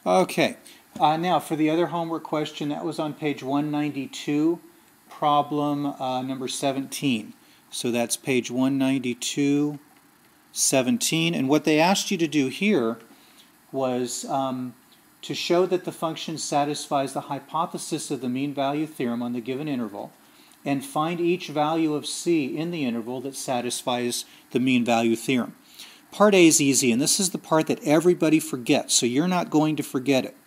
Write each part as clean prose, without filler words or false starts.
Okay, now for the other homework question, that was on page 192, problem number 17. So that's page 192, 17. And what they asked you to do here was to show that the function satisfies the hypothesis of the mean value theorem on the given interval, and find each value of C in the interval that satisfies the mean value theorem. Part A is easy, and this is the part that everybody forgets, so you're not going to forget it.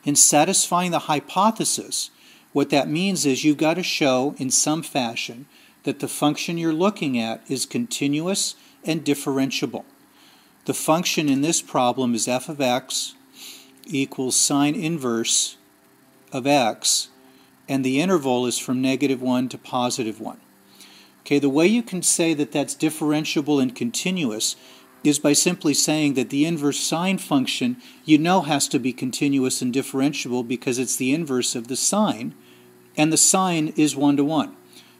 In satisfying the hypothesis, what that means is you've got to show in some fashion that the function you're looking at is continuous and differentiable. The function in this problem is f of x equals sine inverse of x, and the interval is from -1 to +1. Okay, the way you can say that that's differentiable and continuous is by simply saying that the inverse sine function you know has to be continuous and differentiable because it's the inverse of the sine, and the sine is 1 to 1,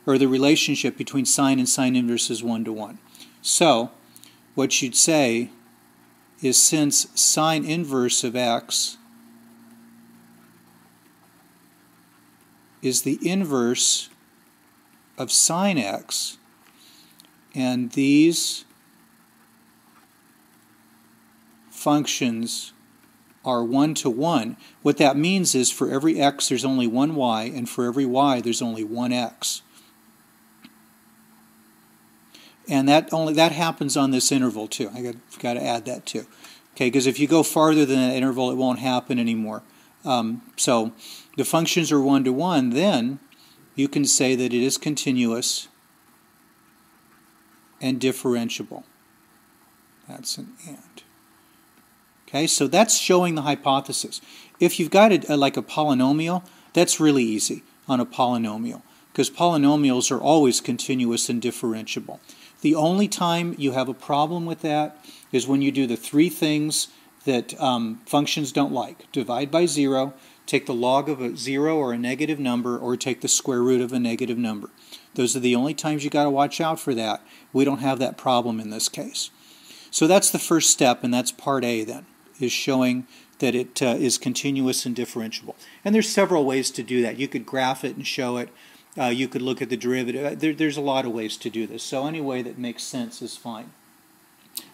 or the relationship between sine and sine inverse is 1 to 1. So what you'd say is since sine inverse of x is the inverse of sine x, and these functions are 1 to 1, what that means is for every x there's only one y, and for every y there's only one x. And that happens on this interval too. I got to add that too. Okay, because if you go farther than that interval, it won't happen anymore. So the functions are 1 to 1, then you can say that it is continuous and differentiable. That's an and. Okay, so that's showing the hypothesis. If you've got like a polynomial, that's really easy on a polynomial, because polynomials are always continuous and differentiable. The only time you have a problem with that is when you do the three things that functions don't like. Divide by 0, take the log of a 0 or a negative number, or take the square root of a negative number. Those are the only times you got to watch out for that. We don't have that problem in this case. So that's the first step, and that's part A then, is showing that it is continuous and differentiable. And there's several ways to do that. You could graph it and show it. You could look at the derivative. There's a lot of ways to do this. So any way that makes sense is fine.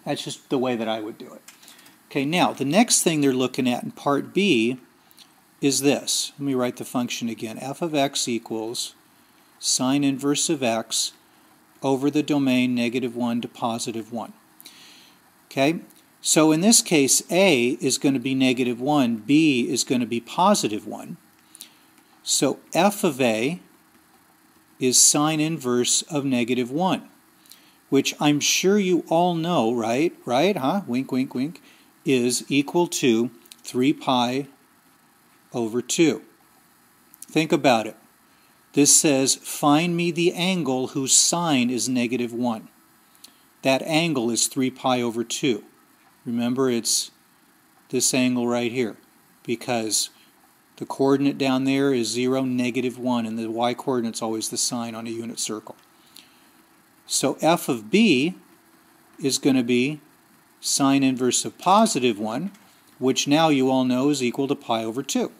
That's just the way that I would do it. Okay, now the next thing they're looking at in part B is this. Let me write the function again. F of x equals sine inverse of x over the domain -1 to +1. Okay, so in this case A is going to be -1, B is going to be +1. So f of A is sine inverse of -1, which I'm sure you all know, right? Huh? Wink, wink, wink, is equal to 3 pi over 2. Think about it. This says, find me the angle whose sine is -1. That angle is 3 pi over 2. Remember, it's this angle right here, because the coordinate down there is 0, -1, and the y-coordinate's always the sine on a unit circle. So f of b is going to be sine inverse of +1, which now you all know is equal to pi over 2.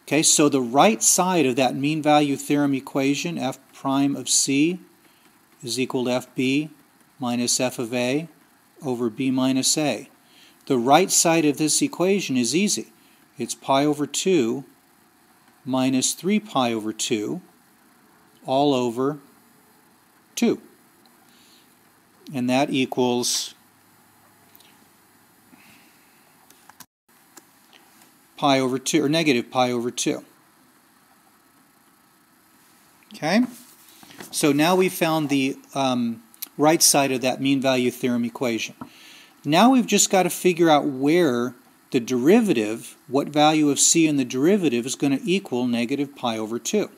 Okay, so the right side of that mean value theorem equation, f prime of c, is equal to fb minus f of a over b minus a. The right side of this equation is easy. It's pi over 2 minus 3 pi over 2 all over 2. And that equals pi over 2, or negative pi over 2. Okay? So now we found the right side of that mean value theorem equation. Now we've just got to figure out where the derivative, what value of c in the derivative is going to equal negative pi over 2.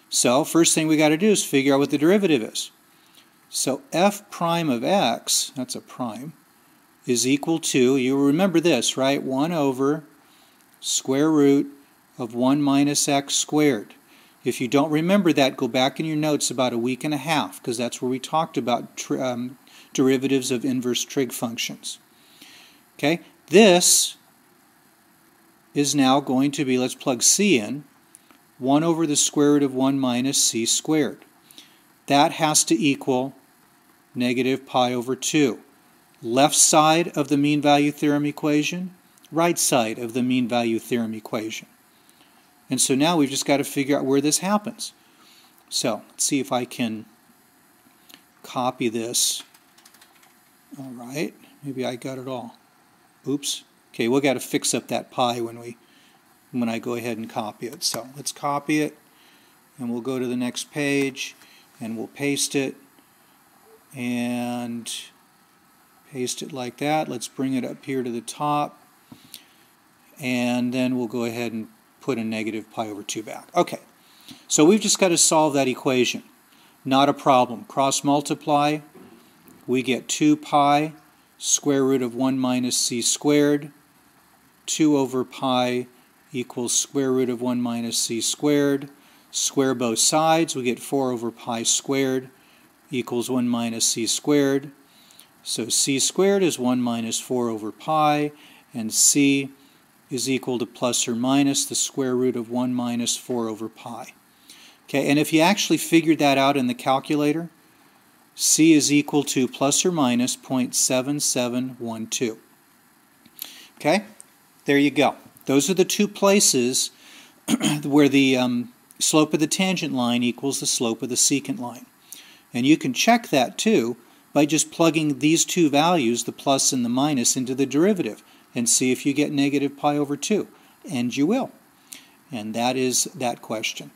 So first thing we got to do is figure out what the derivative is. So f prime of x, that's a prime, is equal to, you remember this, right? 1 over square root of 1 minus x squared. If you don't remember that, go back in your notes about a week and a half, because that's where we talked about derivatives of inverse trig functions. Okay, This is now going to be, let's plug c in, 1 over the square root of 1 minus c squared. That has to equal negative pi over 2. Left side of the mean value theorem equation, right side of the mean value theorem equation. And so now we've just got to figure out where this happens. So let's see if I can copy this. All right, maybe I got it all. Oops. Okay, we've got to fix up that pi when I go ahead and copy it. So let's copy it, and we'll go to the next page, and we'll paste it, and paste it like that. Let's bring it up here to the top, and then we'll go ahead and put a negative pi over 2 back. Okay, so we've just got to solve that equation. Not a problem. Cross multiply, we get 2 pi square root of 1 minus c squared. 2 over pi equals square root of 1 minus c squared. Square both sides, we get 4 over pi squared equals 1 minus c squared. So c squared is 1 minus 4 over pi, and c is equal to plus or minus the square root of 1 minus 4 over pi. Okay, and if you actually figured that out in the calculator, c is equal to plus or minus 0.7712. Okay, there you go. Those are the two places where the slope of the tangent line equals the slope of the secant line. And you can check that too by just plugging these two values, the plus and the minus, into the derivative and see if you get negative pi over 2. And you will. And that is that question.